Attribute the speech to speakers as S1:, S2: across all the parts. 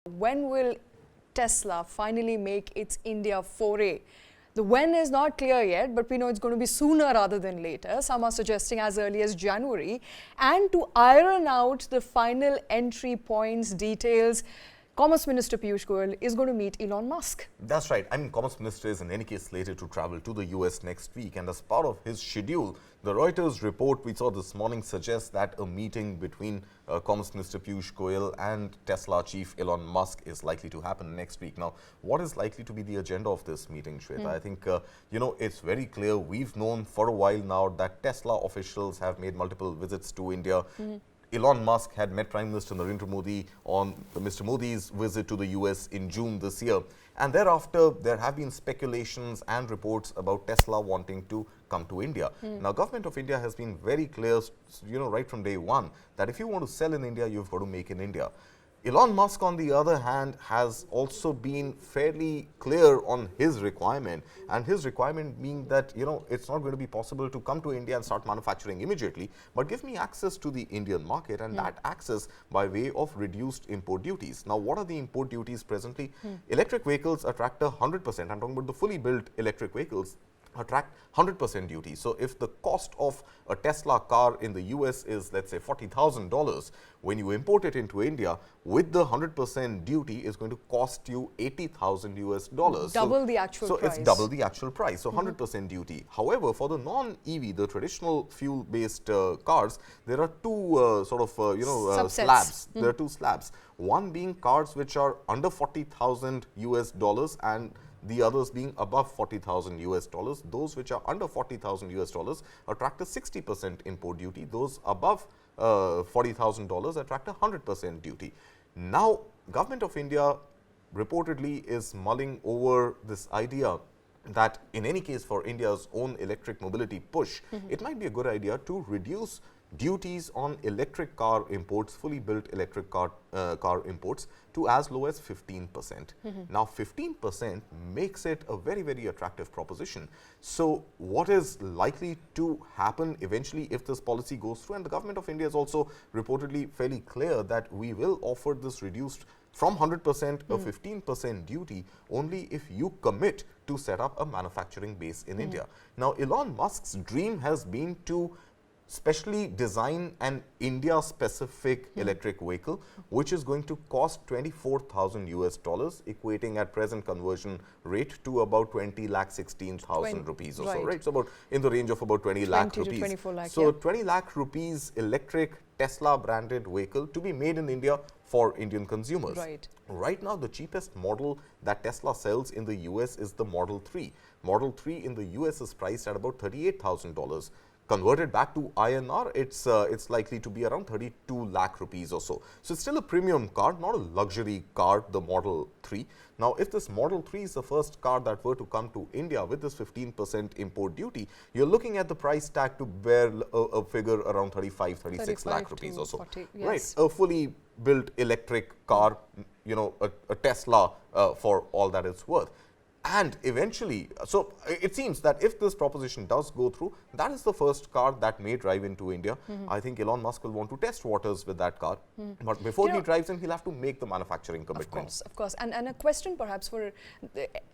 S1: When will Tesla finally make its India foray? The when is not clear yet, but we know it's going to be sooner rather than later. Some are suggesting as early as January. And to iron out the final entry points, details, Commerce Minister Piyush Goyal is going to meet Elon Musk.
S2: That's right. I mean, Commerce Minister is in any case slated to travel to the US next week. And as part of his schedule, the Reuters report we saw this morning suggests that a meeting between Commerce Minister Piyush Goyal and Tesla Chief Elon Musk is likely to happen next week. Now, what is likely to be the agenda of this meeting, Shweta? I think, it's very clear. We've known for a while now that Tesla officials have made multiple visits to India. Elon Musk had met Prime Minister Narendra Modi on Mr. Modi's visit to the US in June this year. And thereafter, there have been speculations and reports about Tesla wanting to come to India. Now, Government of India has been very clear, right from day one, that if you want to sell in India, you've got to make in India. Elon Musk, on the other hand, has also been fairly clear on his requirement, and his requirement being that, it's not going to be possible to come to India and start manufacturing immediately, but give me access to the Indian market, and that access by way of reduced import duties. Now, what are the import duties presently? Electric vehicles attract 100%. I'm talking about the fully built electric vehicles attract 100% duty. So if the cost of a Tesla car in the US is, let's say, $40,000, when you import it into India with the 100% duty is going to cost you $80,000 US.
S1: Double the actual price.
S2: So it's double the actual price. So 100% duty. However, for the non-EV, the traditional fuel-based cars, there are two slabs. There are two slabs. One being cars which are under $40,000 and the others being above $40,000. Those which are under $40,000 attract a 60% import duty. Those above $40,000 attract a 100% duty. Now, Government of India reportedly is mulling over this idea that in any case for India's own electric mobility push, it might be a good idea to reduce duties on electric car imports, fully built electric car imports to as low as 15%. Now, 15% makes it a very, very attractive proposition. So, what is likely to happen eventually if this policy goes through? And the Government of India is also reportedly fairly clear that we will offer this reduced from 100% a 15% duty only if you commit to set up a manufacturing base in India. Now, Elon Musk's dream has been to specially design an India-specific electric vehicle, which is going to cost $24,000, equating at present conversion rate to about 20,16,000 rupees or so, right? So about in the range of about 20 lakh rupees.
S1: 24 lakh,
S2: so 20 lakh rupees electric Tesla branded vehicle to be made in India for Indian consumers. Right now, the cheapest model that Tesla sells in the US is the Model 3. Model 3 in the US is priced at about $38,000. Converted back to INR, it's likely to be around 32 lakh rupees or so. So it's still a premium car, not a luxury car, the Model 3. Now, if this Model 3 is the first car that were to come to India with this 15% import duty, you're looking at the price tag to bear a figure around 36 lakh rupees or so.
S1: 40, yes.
S2: Right, a fully built electric car, a Tesla for all that it's worth. And eventually, so it seems that if this proposition does go through, that is the first car that may drive into India. I think Elon Musk will want to test waters with that car. But before he drives in, he'll have to make the manufacturing commitment.
S1: Of course. And a question perhaps for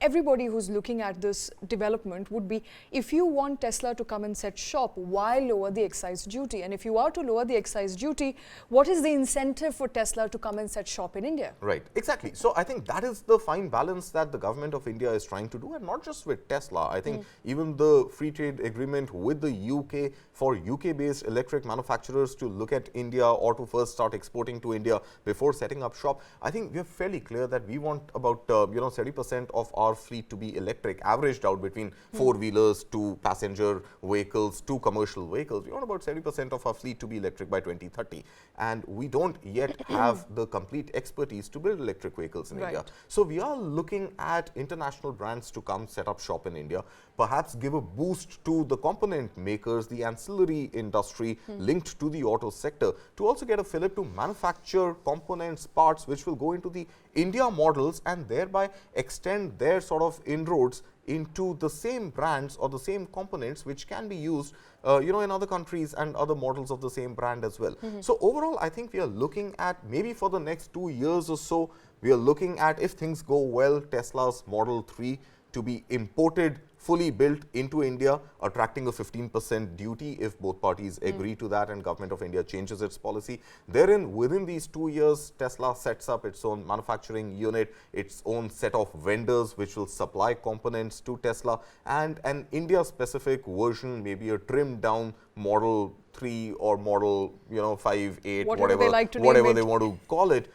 S1: everybody who's looking at this development would be, if you want Tesla to come and set shop, why lower the excise duty? And if you are to lower the excise duty, what is the incentive for Tesla to come and set shop in India?
S2: Right, exactly. So I think that is the fine balance that the Government of India is trying to do, and not just with Tesla. I think even the free trade agreement with the UK for UK-based electric manufacturers to look at India or to first start exporting to India before setting up shop. I think we are fairly clear that we want about 70% of our fleet to be electric, averaged out between four-wheelers to passenger vehicles to commercial vehicles. We want about 70% of our fleet to be electric by 2030, and we don't yet have the complete expertise to build electric vehicles in India. So we are looking at international brands to come set up shop in India, perhaps give a boost to the component makers, the ancillary industry linked to the auto sector, to also get a fillip to manufacture components, parts which will go into the India models and thereby extend their sort of inroads into the same brands or the same components which can be used in other countries and other models of the same brand as well. So overall, I think we are looking at maybe for the next 2 years or so, we are looking at, if things go well, Tesla's Model 3 to be imported, fully built into India, attracting a 15% duty if both parties agree to that and Government of India changes its policy. Therein, within these 2 years, Tesla sets up its own manufacturing unit, its own set of vendors which will supply components to Tesla, and an India-specific version, maybe a trimmed-down Model 3 or Model 5, 8, whatever
S1: they like to
S2: whatever
S1: name
S2: they
S1: it.
S2: want to call it,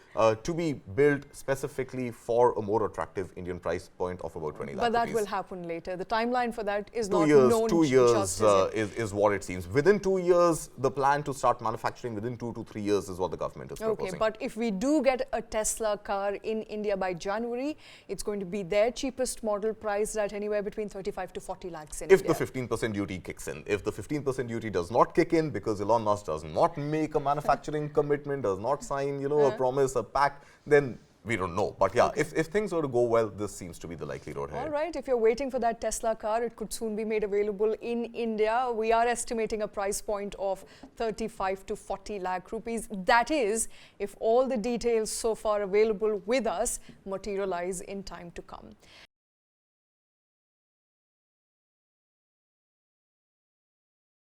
S2: to be built specifically for a more attractive Indian price point of about 20 lakh
S1: But that
S2: rupees.
S1: will happen later. The timeline for that is
S2: 2
S1: not
S2: years,
S1: known
S2: 2 years
S1: just as yet.
S2: is what it seems. Within 2 years, the plan to start manufacturing within 2 to 3 years is what the government is proposing.
S1: Okay, but if we do get a Tesla car in India by January, it's going to be their cheapest model priced at anywhere between 35 to 40 lakhs in
S2: If
S1: India.
S2: the 15% duty kicks in. If the 15% duty does not kick in because Elon Musk does not make a manufacturing commitment, does not sign, a promise, a pact, then we don't know. But yeah, if things were to go well, this seems to be the likely road ahead.
S1: All right, if you're waiting for that Tesla car, it could soon be made available in India. We are estimating a price point of 35 to 40 lakh rupees. That is, if all the details so far available with us materialize in time to come.